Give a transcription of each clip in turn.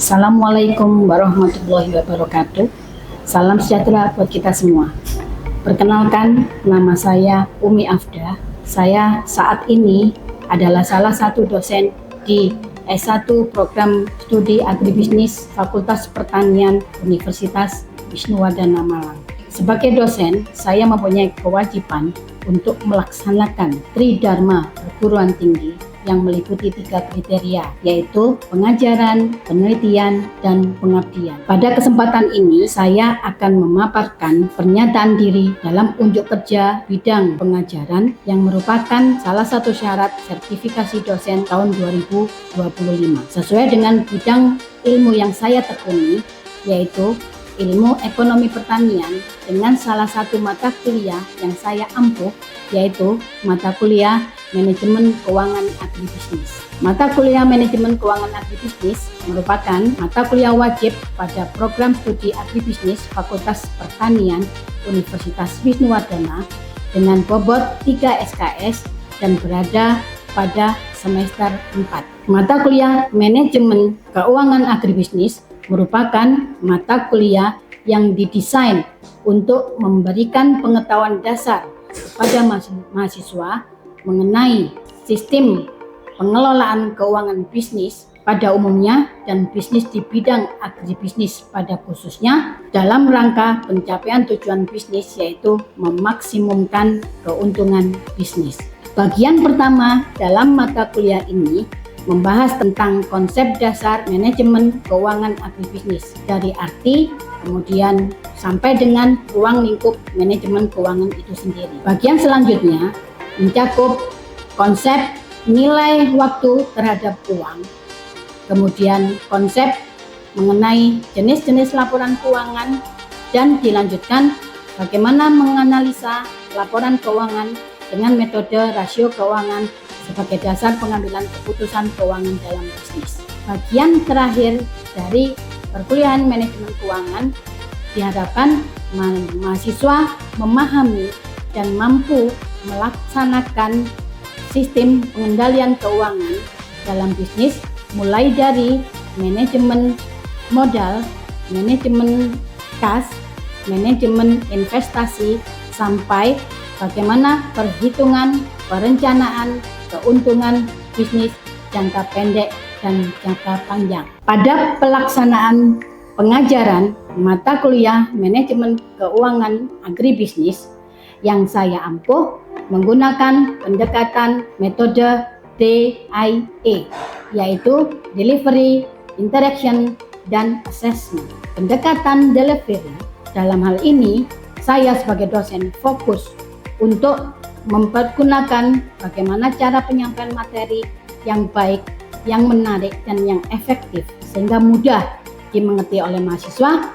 Assalamualaikum warahmatullahi wabarakatuh. Salam sejahtera buat kita semua. Perkenalkan, nama saya Umi Afda. Saya saat ini adalah salah satu dosen di S1 Program Studi Agribisnis Fakultas Pertanian Universitas Wisnuwardana Malang. Sebagai dosen, saya mempunyai kewajiban untuk melaksanakan Tridharma perguruan tinggi yang meliputi 3 kriteria, yaitu pengajaran, penelitian, dan pengabdian. Pada kesempatan ini, saya akan memaparkan pernyataan diri dalam unjuk kerja bidang pengajaran yang merupakan salah satu syarat sertifikasi dosen tahun 2025. Sesuai dengan bidang ilmu yang saya tekuni, yaitu ilmu ekonomi pertanian, dengan salah satu mata kuliah yang saya ampuh, yaitu mata kuliah Manajemen Keuangan Agribisnis. Mata kuliah Manajemen Keuangan Agribisnis merupakan mata kuliah wajib pada program studi agribisnis Fakultas Pertanian Universitas Wisnuwardana dengan bobot 3 SKS dan berada pada semester 4. Mata kuliah Manajemen Keuangan Agribisnis merupakan mata kuliah yang didesain untuk memberikan pengetahuan dasar kepada mahasiswa mengenai sistem pengelolaan keuangan bisnis pada umumnya dan bisnis di bidang agribisnis pada khususnya dalam rangka pencapaian tujuan bisnis, yaitu memaksimumkan keuntungan bisnis. Bagian pertama dalam mata kuliah ini membahas tentang konsep dasar manajemen keuangan agribisnis dari arti kemudian sampai dengan ruang lingkup manajemen keuangan itu sendiri. Bagian selanjutnya mencakup konsep nilai waktu terhadap uang, kemudian konsep mengenai jenis-jenis laporan keuangan, dan dilanjutkan bagaimana menganalisa laporan keuangan dengan metode rasio keuangan sebagai dasar pengambilan keputusan keuangan dalam bisnis. Bagian terakhir dari perkuliahan manajemen keuangan diharapkan mahasiswa memahami dan mampu melaksanakan sistem pengendalian keuangan dalam bisnis, mulai dari manajemen modal, manajemen kas, manajemen investasi, sampai bagaimana perhitungan, perencanaan, keuntungan bisnis jangka pendek dan jangka panjang. Pada pelaksanaan pengajaran mata kuliah manajemen keuangan agribisnis yang saya ampuh menggunakan pendekatan metode DIE, yaitu Delivery, Interaction, dan Assessment. Pendekatan delivery dalam hal ini saya sebagai dosen fokus untuk mempergunakan bagaimana cara penyampaian materi yang baik, yang menarik, dan yang efektif sehingga mudah dimengerti oleh mahasiswa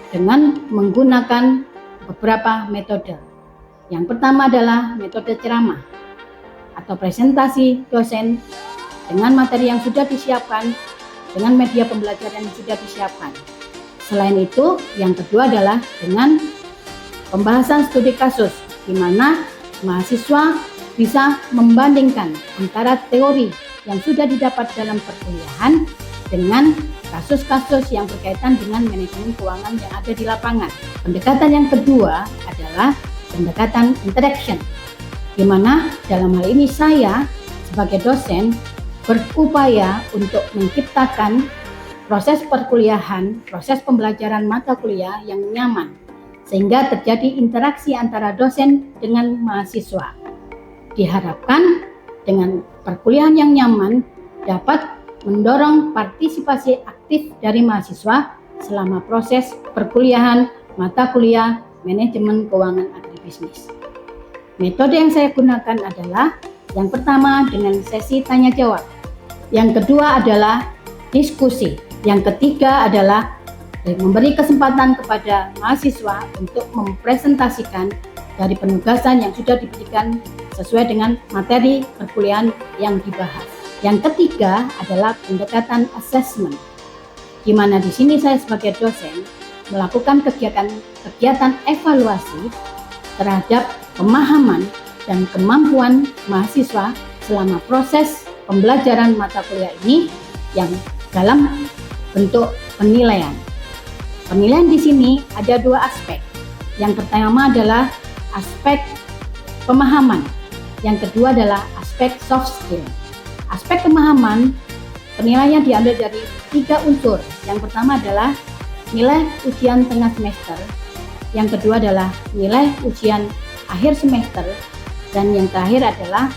dengan menggunakan beberapa metode. Yang pertama adalah metode ceramah atau presentasi dosen dengan materi yang sudah disiapkan, dengan media pembelajaran yang sudah disiapkan. Selain itu, yang kedua adalah dengan pembahasan studi kasus, di mana mahasiswa bisa membandingkan antara teori yang sudah didapat dalam perkuliahan dengan kasus-kasus yang berkaitan dengan manajemen keuangan yang ada di lapangan. Pendekatan yang kedua adalah pendekatan interaction, di mana dalam hal ini saya sebagai dosen berupaya untuk menciptakan proses perkuliahan, proses pembelajaran mata kuliah yang nyaman, sehingga terjadi interaksi antara dosen dengan mahasiswa. Diharapkan dengan perkuliahan yang nyaman dapat mendorong partisipasi aktif dari mahasiswa selama proses perkuliahan mata kuliah manajemen keuangan agribisnis. Metode yang saya gunakan adalah yang pertama dengan sesi tanya jawab, yang kedua adalah diskusi, yang ketiga adalah memberi kesempatan kepada mahasiswa untuk mempresentasikan dari penugasan yang sudah diberikan sesuai dengan materi perkuliahan yang dibahas. Yang ketiga adalah pendekatan assessment, di mana di sini saya sebagai dosen melakukan kegiatan evaluasi terhadap pemahaman dan kemampuan mahasiswa selama proses pembelajaran mata kuliah ini yang dalam bentuk penilaian. Penilaian di sini ada dua aspek. Yang pertama adalah aspek pemahaman. Yang kedua adalah aspek soft skill. Aspek pemahaman, penilaian diambil dari 3 unsur. Yang pertama adalah nilai ujian tengah semester. Yang kedua adalah nilai ujian akhir semester. Dan yang terakhir adalah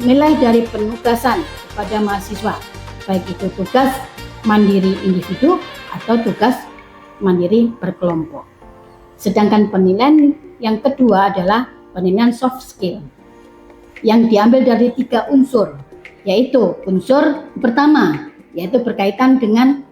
nilai dari penugasan kepada mahasiswa, baik itu tugas mandiri individu atau tugas mandiri berkelompok. Sedangkan penilaian yang kedua adalah penilaian soft skill yang diambil dari 3 unsur, yaitu unsur pertama yaitu berkaitan dengan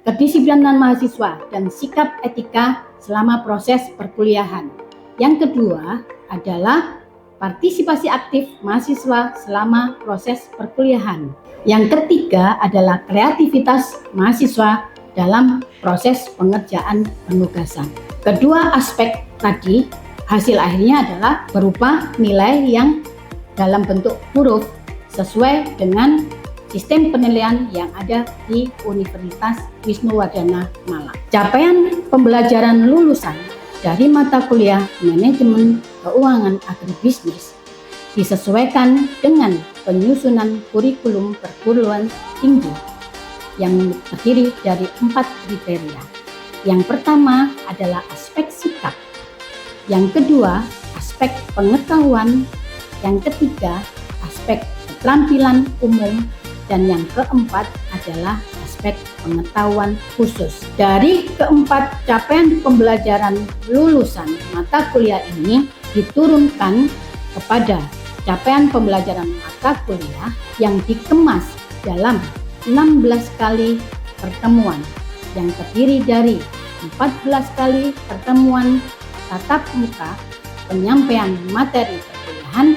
kedisiplinan mahasiswa dan sikap etika selama proses perkuliahan. Yang kedua adalah partisipasi aktif mahasiswa selama proses perkuliahan. Yang ketiga adalah kreativitas mahasiswa dalam proses pengerjaan penugasan. Kedua aspek tadi hasil akhirnya adalah berupa nilai yang dalam bentuk huruf sesuai dengan sistem penilaian yang ada di Universitas Wisnuwardana Malang. Capaian pembelajaran lulusan dari mata kuliah Manajemen Keuangan Agribisnis disesuaikan dengan penyusunan kurikulum perguruan tinggi yang terdiri dari 4 kriteria. Yang pertama adalah aspek sikap, yang kedua aspek pengetahuan, yang ketiga aspek keterampilan umum, dan yang keempat adalah aspek pengetahuan khusus. Dari keempat capaian pembelajaran lulusan mata kuliah ini diturunkan kepada capaian pembelajaran mata kuliah yang dikemas dalam 16 kali pertemuan yang terdiri dari 14 kali pertemuan tatap muka penyampaian materi perkuliahan,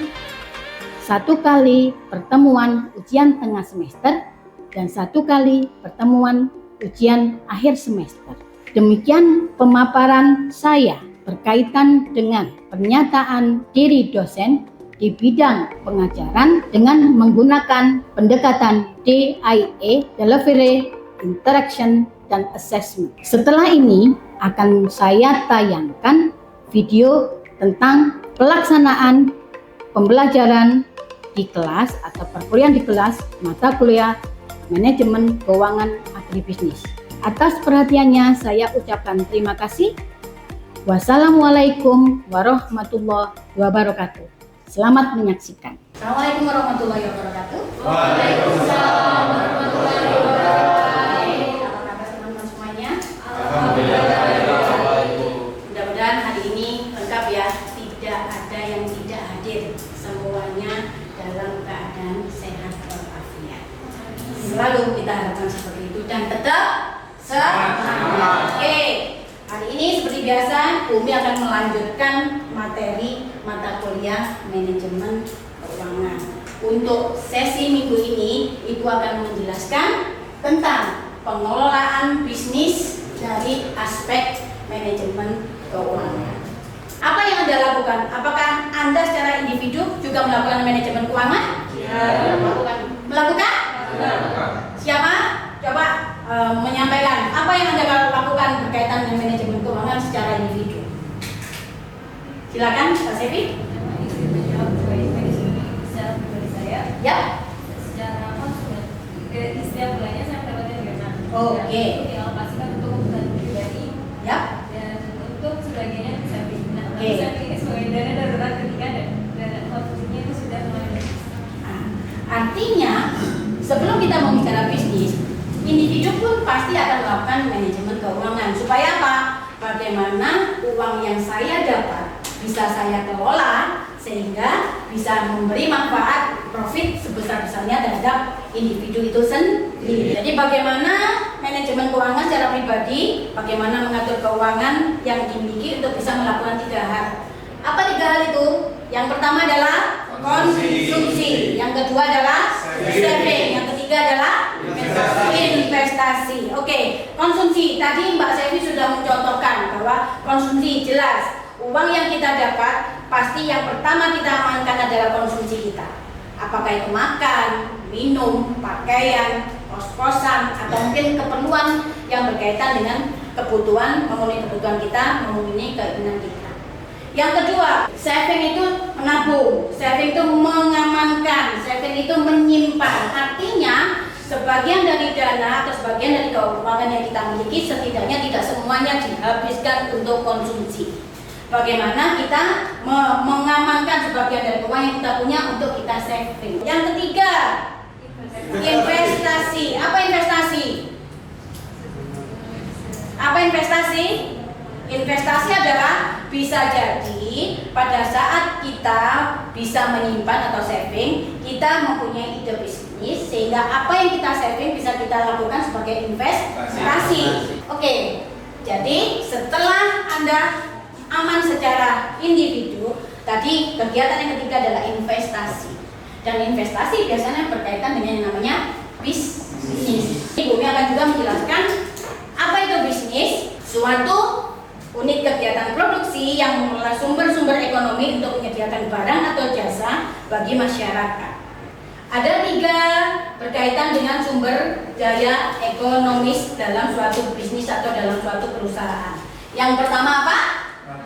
1 kali pertemuan ujian tengah semester, dan 1 kali pertemuan ujian akhir semester. Demikian pemaparan saya berkaitan dengan pernyataan diri dosen di bidang pengajaran dengan menggunakan pendekatan DIA, Delivery, Interaction, dan Assessment. Setelah ini akan saya tayangkan video tentang pelaksanaan pembelajaran di kelas atau perkuliahan di kelas mata kuliah Manajemen Keuangan Agribisnis. Atas perhatiannya saya ucapkan terima kasih. Wassalamualaikum warahmatullahi wabarakatuh. Selamat menyaksikan. Assalamualaikum warahmatullahi wabarakatuh. Waalaikumsalam warahmatullahi wabarakatuh. Apa kabar teman-teman semuanya? Alhamdulillah. Mudah-mudahan hari ini lengkap ya, tidak ada yang tidak hadir, semuanya dalam keadaan sehat walafiat. Selalu kita harapkan seperti itu dan tetap semangat. Oke, hari ini seperti biasa Umi akan melanjutkan materi mata kuliah Manajemen Keuangan. Untuk sesi minggu ini Ibu akan menjelaskan tentang pengelolaan bisnis dari aspek manajemen keuangan. Apa yang Anda lakukan? Apakah Anda secara individu juga melakukan manajemen keuangan? Ya. Melakukan? Siapa? Coba menyampaikan apa yang Anda lakukan berkaitan dengan manajemen keuangan secara individu. Silakan, Pak Sevi. Ya. Secara apa sudah di setiap bulannya saya mendapatkan dana. Oke. Itu dialokasikan untuk kebutuhan pribadi. Ya. Dan untuk sebagiannya bisa pindah. Oke. Bisa pilih sebagai dana darurat ketika dana konsumsinya itu sudah mulai. Nah, artinya sebelum kita membicara bisnis, individu pun pasti akan melakukan manajemen keuangan. Supaya apa? Bagaimana uang yang saya dapat bisa saya kelola sehingga bisa memberi manfaat profit sebesar-besarnya terhadap individu itu sendiri. Jadi bagaimana manajemen keuangan secara pribadi, bagaimana mengatur keuangan yang dimiliki untuk bisa melakukan 3 hal. Apa 3 hal itu? Yang pertama adalah konsumsi, yang kedua adalah saving, yang ketiga adalah investasi. Oke, konsumsi. Tadi Mbak Sevi sudah mencontohkan bahwa konsumsi jelas. Uang yang kita dapat pasti yang pertama kita amankan adalah konsumsi kita. Apakah itu makan, minum, pakaian, kos-kosan, atau mungkin keperluan yang berkaitan dengan kebutuhan, memenuhi kebutuhan kita, memenuhi keinginan kita. Yang kedua, saving itu menabung, saving itu mengamankan, saving itu menyimpan. Artinya sebagian dari dana atau sebagian dari keuangan yang kita miliki setidaknya tidak semuanya dihabiskan untuk konsumsi. Bagaimana kita mengamankan sebagian dari uang yang kita punya untuk kita saving. Yang ketiga, investasi. Apa investasi? Apa investasi? Investasi adalah bisa jadi pada saat kita bisa menyimpan atau saving, kita mempunyai ide bisnis sehingga apa yang kita saving bisa kita lakukan sebagai investasi. Oke, jadi setelah Anda aman secara individu, tadi kegiatan yang ketiga adalah investasi. Dan investasi biasanya berkaitan dengan yang namanya bisnis. Ibu akan juga menjelaskan apa itu bisnis, suatu unit kegiatan produksi yang mengelola sumber-sumber ekonomi untuk menyediakan barang atau jasa bagi masyarakat. Ada 3 berkaitan dengan sumber daya ekonomis dalam suatu bisnis atau dalam suatu perusahaan. Yang pertama apa?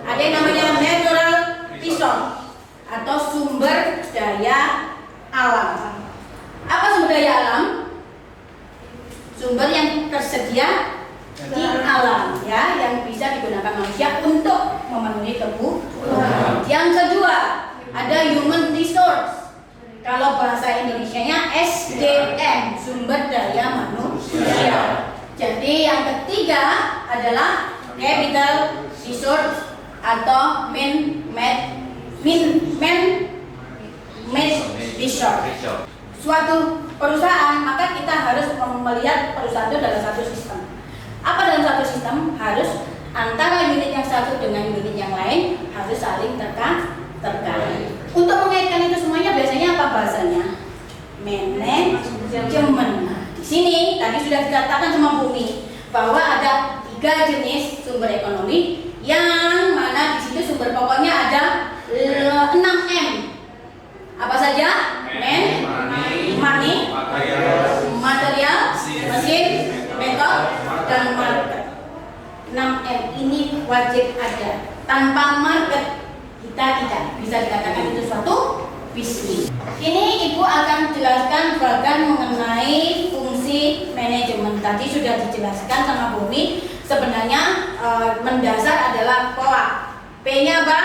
Ada yang namanya natural resource atau sumber daya alam. Apa sumber daya alam? Sumber yang tersedia di alam, ya, yang bisa digunakan manusia untuk memenuhi kebutuhan. Yang kedua, ada human resource. Kalau bahasa Indonesianya SDM, sumber daya manusia. Jadi yang ketiga adalah capital resource atau man-made resource. Suatu perusahaan, maka kita harus melihat perusahaan itu dalam satu sistem. Apa dalam satu sistem? Harus antara unit yang satu dengan unit yang lain harus saling terkait. Untuk mengaitkan itu semuanya biasanya apa bahasanya? Manajemen. Nah, di sini tadi sudah dikatakan sama Bumi bahwa ada 3 jenis sumber ekonomi yang mana di situ sumber pokoknya ada 6M. Apa saja? Money, material, mesin, metode, dan market. 6M ini wajib ada. Tanpa market kita tidak bisa dikatakan itu suatu bisnis. Ini Ibu akan jelaskan bagian mengenai fungsi manajemen. Tadi sudah dijelaskan sama Bumi. Sebenarnya mendasar adalah POA. P-nya apa?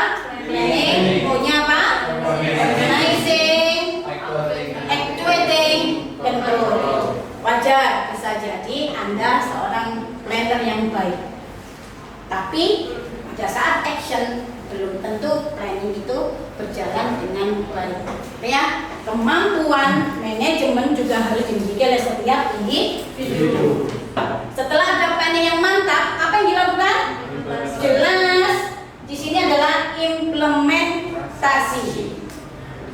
Planning. O-nya apa? Organizing, actuating, control. Wajar bisa jadi Anda seorang planner yang baik. Tapi pada saat action belum tentu planning itu berjalan dengan baik. Ya, kemampuan manajemen juga harus dimiliki oleh setiap individu. Setelah ada planning yang mantap, apa yang dilakukan? Jelas, di sini adalah implementasi.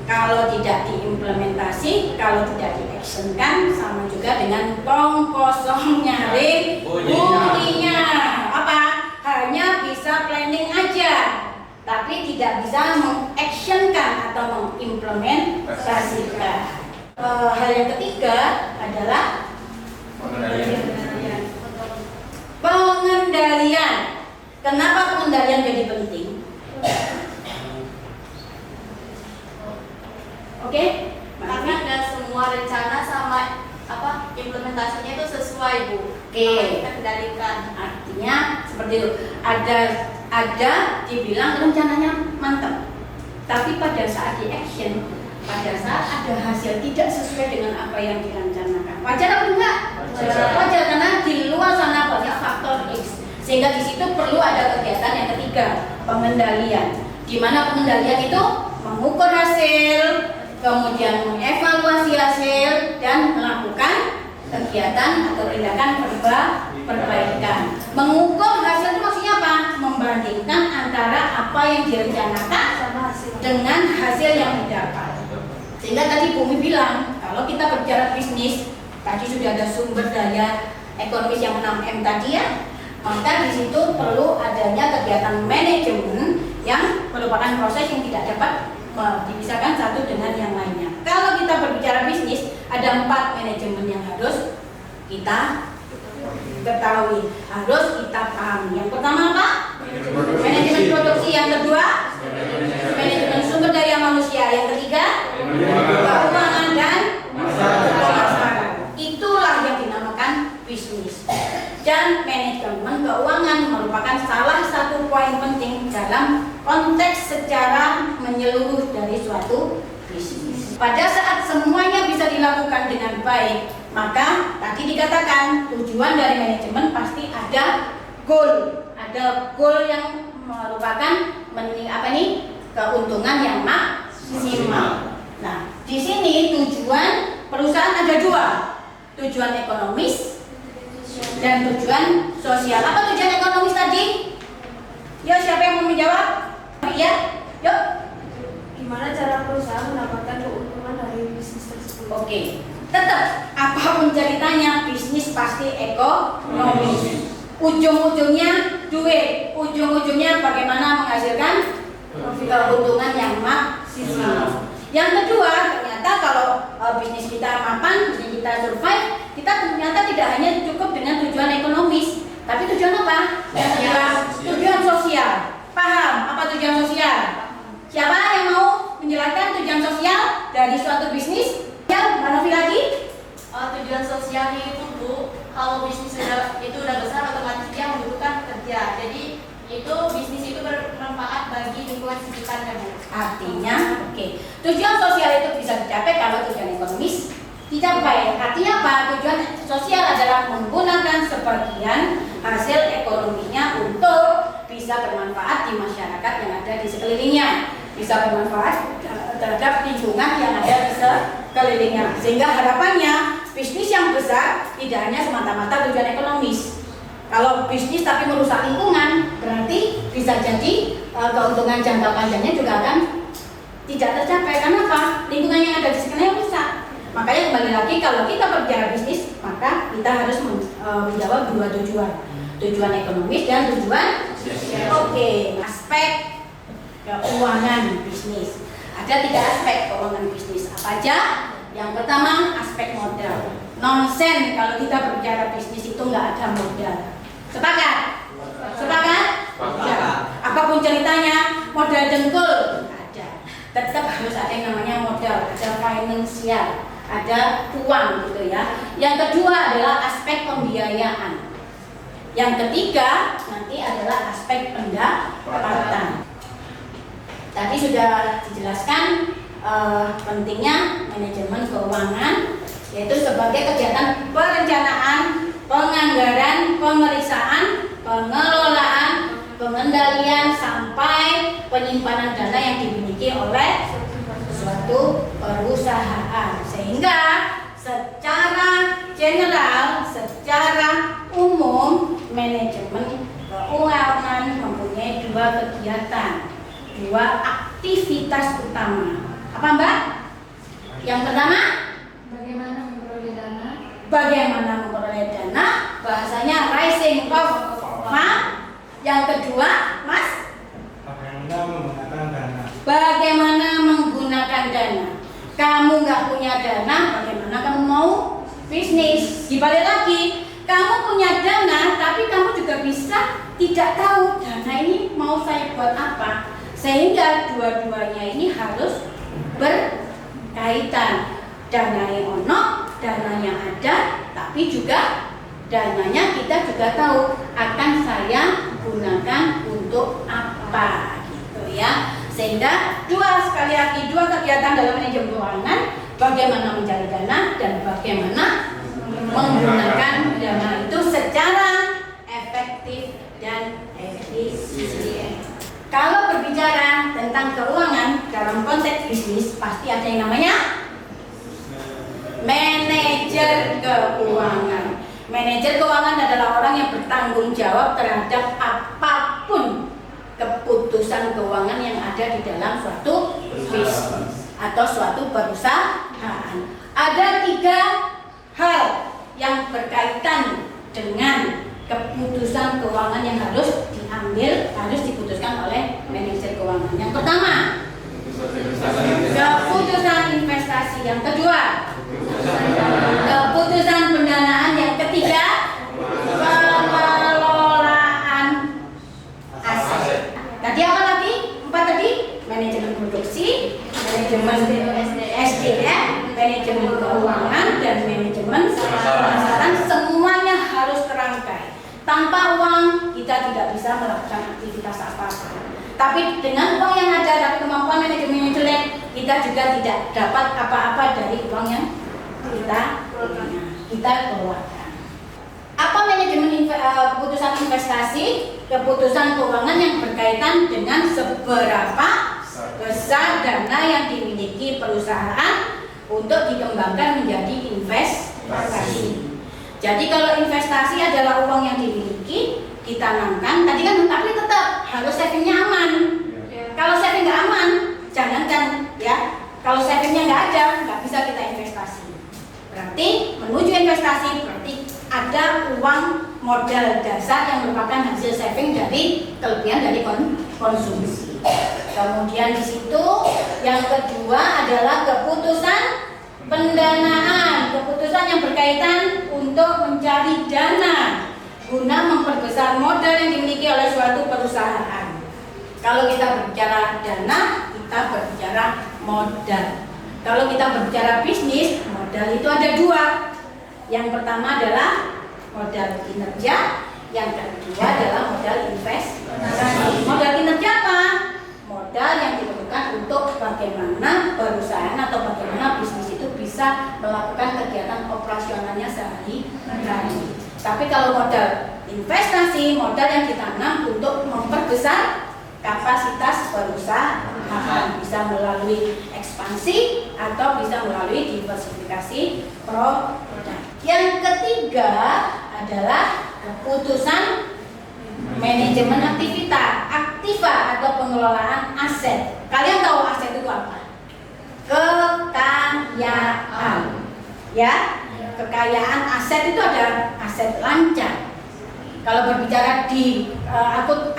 Kalau tidak diimplementasi, kalau tidak diactionkan, sama juga dengan tong kosong nyari bunyinya. Apa? Hanya bisa planning aja, tapi tidak bisa mengactionkan atau mengimplementasikan. Hal yang ketiga adalah pengendalian. Kenapa pengendalian jadi penting? Oke? Karena ada semua rencana sama implementasinya itu sesuai, Bu. Oke. Kita kendalikan. Artinya seperti itu. Ada dibilang rencananya mantap, tapi pada saat di action, pada saat ada hasil tidak sesuai dengan apa yang direncanakan. Wajar apa enggak? Wajar, karena di luar sana banyak faktor X. Sehingga di situ perlu ada kegiatan yang ketiga, pengendalian. Di mana pengendalian itu mengukur hasil, kemudian mengevaluasi hasil, dan melakukan kegiatan atau tindakan perbaikan. Mengukur hasil itu maksudnya apa? Membandingkan antara apa yang direncanakan dengan hasil yang didapat. Sehingga tadi Bumi bilang, kalau kita berbicara bisnis, tadi sudah ada sumber daya ekonomis yang 6M tadi ya, maka di situ perlu adanya kegiatan manajemen yang merupakan proses yang tidak dapat dipisahkan satu dengan yang lainnya. Kalau kita berbicara bisnis, ada 4 manajemen yang harus kita ketahui, harus kita pahami. Yang pertama apa? Manajemen produksi. Yang kedua, manajemen sumber daya manusia. Yang ketiga, keuangan dan pemasaran. Itulah yang dinamakan bisnis. Dan manajemen keuangan merupakan salah satu poin penting dalam konteks secara menyeluruh dari suatu bisnis. Pada saat semuanya bisa dilakukan dengan baik, maka tadi dikatakan tujuan dari manajemen pasti ada goal yang merupakan keuntungan yang maksimal. Nah, di sini tujuan perusahaan ada dua, tujuan ekonomis dan tujuan sosial. Apa tujuan ekonomis tadi? Yuk, siapa yang mau menjawab? Ya, yuk. Gimana cara perusahaan mendapatkan keuntungan dari bisnis tersebut? Oke, tetap apapun ceritanya bisnis pasti ekonomis. Ujung-ujungnya duit, ujung-ujungnya bagaimana menghasilkan keuntungan yang maksimal. Yang kedua, ternyata kalau bisnis kita mapan, bisnis kita survive, kita ternyata tidak hanya cukup dengan tujuan ekonomis, tapi tujuan apa? Tujuan sosial. Paham apa tujuan sosial? Siapa yang mau menjelaskan tujuan sosial dari suatu bisnis? Ya, Mbak Novi lagi. Tujuan sosialnya itu Bu, kalau bisnis itu udah besar otomatis dia membutuhkan pekerja. Jadi itu bisnis itu bermanfaat bagi lingkungan sekitarnya Bu. Artinya, tujuan sosial itu bisa dicapai kalau tujuan ekonomis dicapai. Artinya apa? Tujuan sosial adalah menggunakan sebagian hasil ekonominya untuk bisa bermanfaat di masyarakat yang ada di sekelilingnya, bisa bermanfaat terhadap lingkungan yang ada di sekelilingnya. Sehingga harapannya bisnis yang besar tidak hanya semata-mata tujuan ekonomis. Kalau bisnis tapi merusak lingkungan, berarti bisa jadi keuntungan jangka panjangnya juga akan tidak tercapai. Karena apa? Lingkungan yang ada di sekelilingnya rusak. Makanya kembali lagi, kalau kita berbicara bisnis, maka kita harus menjawab dua tujuan, tujuan ekonomis dan tujuan sosial. Aspek keuangan bisnis. Ada 3 aspek keuangan bisnis. Apa aja? Yang pertama, aspek modal. Nonsen kalau kita berbicara bisnis itu nggak ada modal. Sepakat? Sepakat? Ya. Apapun ceritanya, modal dengkul nggak ada. Tetap harus ada yang namanya modal, ada finansial, ada uang gitu ya. Yang kedua adalah aspek pembiayaan. Yang ketiga nanti adalah aspek pendapatan. Tadi sudah dijelaskan pentingnya manajemen keuangan, yaitu sebagai kegiatan perencanaan, penganggaran, pemeriksaan, pengelolaan, pengendalian sampai penyimpanan dana yang dimiliki oleh suatu perusahaan. Sehingga secara general, secara umum, manajemen keuangan mempunyai 2 kegiatan, 2 aktivitas utama. Apa Mbak? Yang pertama, Bagaimana memperoleh dana? bagaimana memperoleh dana, bahasanya raising of fund. Yang kedua, Mas, bagaimana menggunakan dana. bagaimana menggunakan dana. Kamu nggak punya dana, bagaimana kamu mau bisnis? Dibalik lagi, kamu punya dana, tapi kamu juga bisa tidak tahu dana ini mau saya buat apa. Sehingga dua-duanya ini harus berkaitan. Dananya ono, dananya ada, tapi juga dananya kita juga tahu akan saya gunakan untuk apa, gitu ya. Sehingga sekali lagi dua kegiatan dalam manajemen keuangan, bagaimana mencari dana dan bagaimana menggunakan dana itu secara efektif dan efisien. Kalau berbicara tentang keuangan dalam konteks bisnis, pasti ada yang namanya manajer keuangan. Manajer keuangan adalah orang yang bertanggung jawab terhadap apapun keputusan keuangan yang ada di dalam suatu bisnis atau suatu perusahaan. Ada 3 hal yang berkaitan dengan keputusan keuangan yang harus diambil, harus diputuskan oleh manajer keuangan. Yang pertama, keputusan investasi. Yang kedua, keputusan pendanaan. Yang bisa melakukan aktivitas apa-apa. Tapi dengan uang yang ada, tapi kemampuan manajemen yang jelek, kita juga tidak dapat apa-apa dari uang yang kita keluarkan. Apa manajemen keputusan investasi? Keputusan keuangan yang berkaitan dengan seberapa besar dana yang dimiliki perusahaan untuk dikembangkan menjadi investasi. Jadi kalau investasi adalah uang yang dimiliki, ditanamkan, tadi kan tapi tetap harus savingnya aman. Kalau saving nggak aman, jangankan ya. Kalau savingnya nggak ada, nggak bisa kita investasi. Berarti menuju investasi berarti ada uang modal dasar yang merupakan hasil saving dari kelebihan dari konsumsi. Kemudian di situ yang kedua adalah keputusan pendanaan, keputusan yang berkaitan untuk mencari dana guna memperbesar modal yang dimiliki oleh suatu perusahaan. Kalau kita berbicara dana, kita berbicara modal. Kalau kita berbicara bisnis, modal itu ada dua. Yang pertama adalah modal kinerja, yang kedua adalah modal investasi. Modal kinerja apa? Modal yang diperlukan untuk bagaimana perusahaan atau bagaimana bisnis itu bisa melakukan kegiatan operasionalnya sehari-hari. Tapi kalau modal investasi, modal yang ditanam untuk memperbesar kapasitas perusahaan, bisa melalui ekspansi atau bisa melalui diversifikasi produk. Yang ketiga adalah keputusan manajemen aktiva atau pengelolaan aset. Kalian tahu aset itu apa? Kekayaan. Ya, kekayaan aset itu ada aset lancar. Kalau berbicara di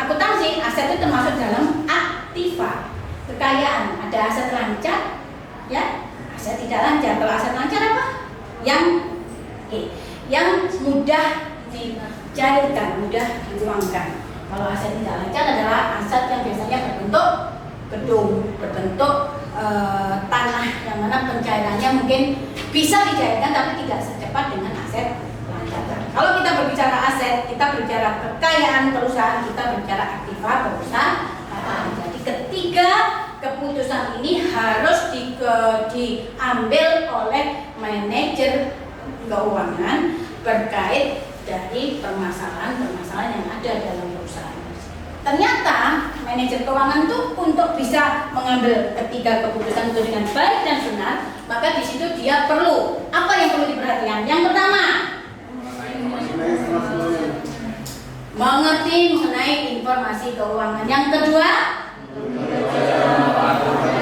akuntansi, aset itu termasuk dalam aktiva. Kekayaan, ada aset lancar, ya, aset tidak lancar. Kalau aset lancar apa? Yang mudah dicairkan, mudah diuangkan. Kalau aset tidak lancar adalah aset yang biasanya berbentuk gedung, berbentuk tanah, yang mana pencairannya mungkin bisa dicairkan tapi tidak secepat dengan aset lancar. Kalau kita berbicara aset, kita berbicara kekayaan perusahaan, kita berbicara aktiva perusahaan. Jadi ketiga keputusan ini harus diambil oleh manajer keuangan berkait dari permasalahan-permasalahan yang ada dalam perusahaan. Ternyata manajer keuangan itu untuk bisa mengambil ketiga keputusan itu dengan baik dan benar, maka di situ dia perlu apa yang perlu diperhatikan? Yang pertama, mengerti mengenai informasi keuangan. Yang kedua,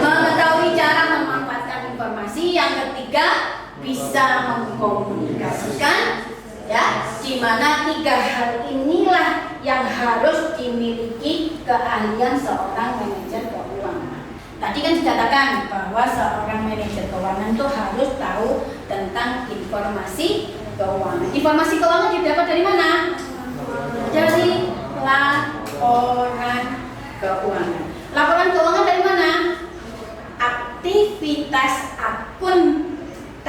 mengetahui cara memanfaatkan informasi. Yang ketiga, bisa mengkomunikasikan, ya, di mana tiga hal inilah yang harus dimiliki keahlian seorang manajer keuangan. Tadi kan dikatakan bahwa seorang manajer keuangan itu harus tahu tentang informasi keuangan. Informasi keuangan didapat dari mana? Dari laporan keuangan. Laporan keuangan dari mana? Aktivitas akuntansi.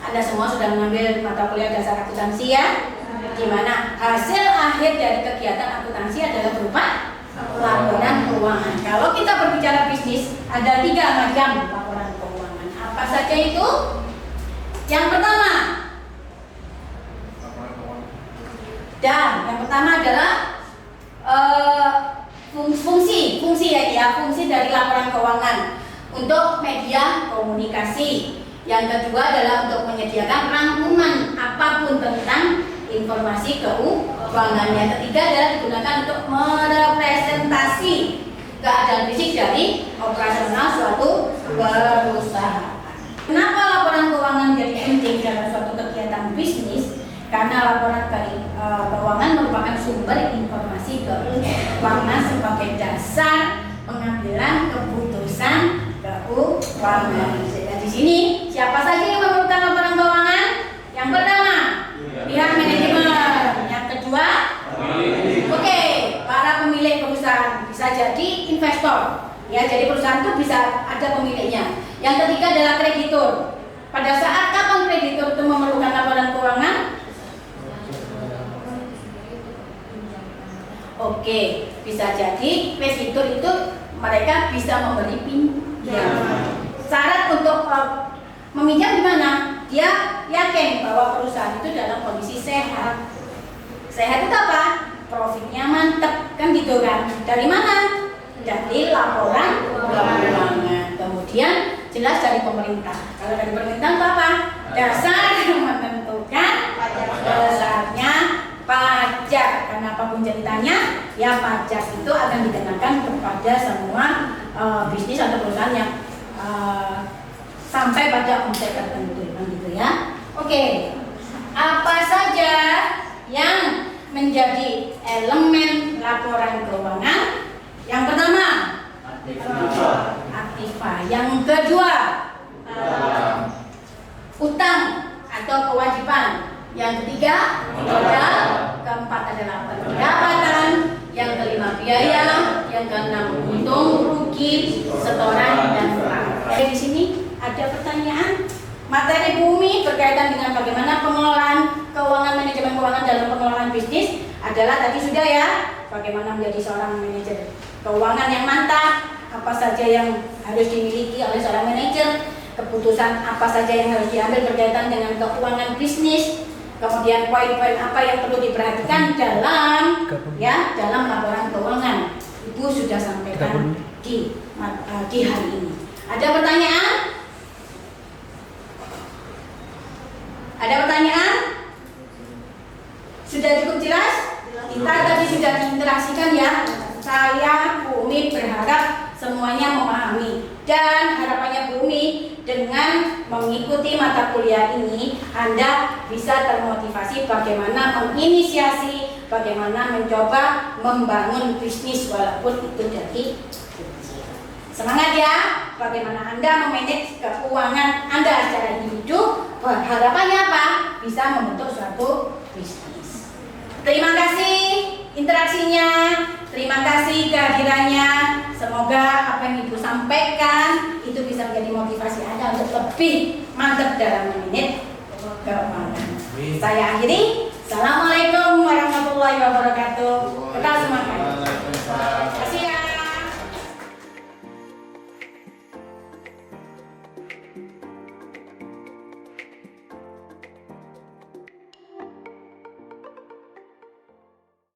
Anda semua sudah mengambil mata kuliah dasar akuntansi, ya? Di mana hasil akhir dari kegiatan akuntansi adalah berupa laporan keuangan. Kalau kita berbicara bisnis, ada 3 macam laporan keuangan. Apa saja itu? Yang pertama, yang pertama adalah fungsi dari laporan keuangan untuk media komunikasi. Yang kedua adalah untuk menyediakan rangkuman apapun tentang informasi keuangan. Yang ketiga adalah digunakan untuk merepresentasi keadaan fisik dari operasional suatu perusahaan. Kenapa laporan keuangan menjadi penting dalam suatu kegiatan bisnis? Karena laporan keuangan merupakan sumber informasi keuangan sebagai dasar pengambilan keputusan keuangan. Di sini siapa saja yang memerlukan laporan keuangan? Yang pertama, pihak manajemen. Yang kedua, para pemilik perusahaan, bisa jadi investor. Ya, jadi perusahaan itu bisa ada pemiliknya. Yang ketiga adalah kreditur. Pada saat kapan kreditur itu memerlukan laporan keuangan? Oke, bisa jadi kreditur itu mereka bisa memberi pinjam. Syarat untuk meminjam gimana? Dia yakin bahwa perusahaan itu dalam kondisi sehat. Sehat itu apa? Profitnya mantap, kan gitu kan? Dari mana? Dari laporan keuangan. Kemudian jelas dari pemerintah. Kalau dari pemerintah itu apa? Dasar yang menentukan besarnya pajak. Karena apapun ceritanya, ya pajak itu akan dikenakan kepada semua bisnis atau perusahaan yang sampai pada omset tertentu, kan gitu ya. Oke, apa saja yang menjadi elemen laporan keuangan? Yang pertama, aktiva. Yang kedua, utang atau kewajiban. Yang ketiga, modal. Keempat adalah pendapatan. Yang kelima, biaya. Yang keenam, untung, rugi, setoran, dan utang. Di sini ada pertanyaan. Materi bumi berkaitan dengan bagaimana pengelolaan keuangan, manajemen keuangan dalam pengelolaan bisnis adalah tadi sudah ya, bagaimana menjadi seorang manajer keuangan yang mantap, apa saja yang harus dimiliki oleh seorang manajer, keputusan apa saja yang harus diambil berkaitan dengan keuangan bisnis, kemudian poin-poin apa yang perlu diperhatikan dalam laporan keuangan. Ibu sudah sampaikan di hari ini. Ada pertanyaan? Ada pertanyaan? Sudah cukup jelas? Kita tadi sudah diinteraksikan ya. Saya, Bu Umi berharap semuanya memahami. Dan harapannya Bu Umi dengan mengikuti mata kuliah ini, Anda bisa termotivasi bagaimana menginisiasi, bagaimana mencoba membangun bisnis walaupun itu dari kecil. Semangat ya, bagaimana Anda memanage keuangan Anda secara individu. Harapannya apa? Bisa membentuk suatu bisnis. Terima kasih interaksinya, terima kasih kehadirannya. Semoga apa yang Ibu sampaikan itu bisa menjadi motivasi Anda untuk lebih mantap dalam memanage keuangan. Saya akhiri. Assalamualaikum warahmatullahi wabarakatuh.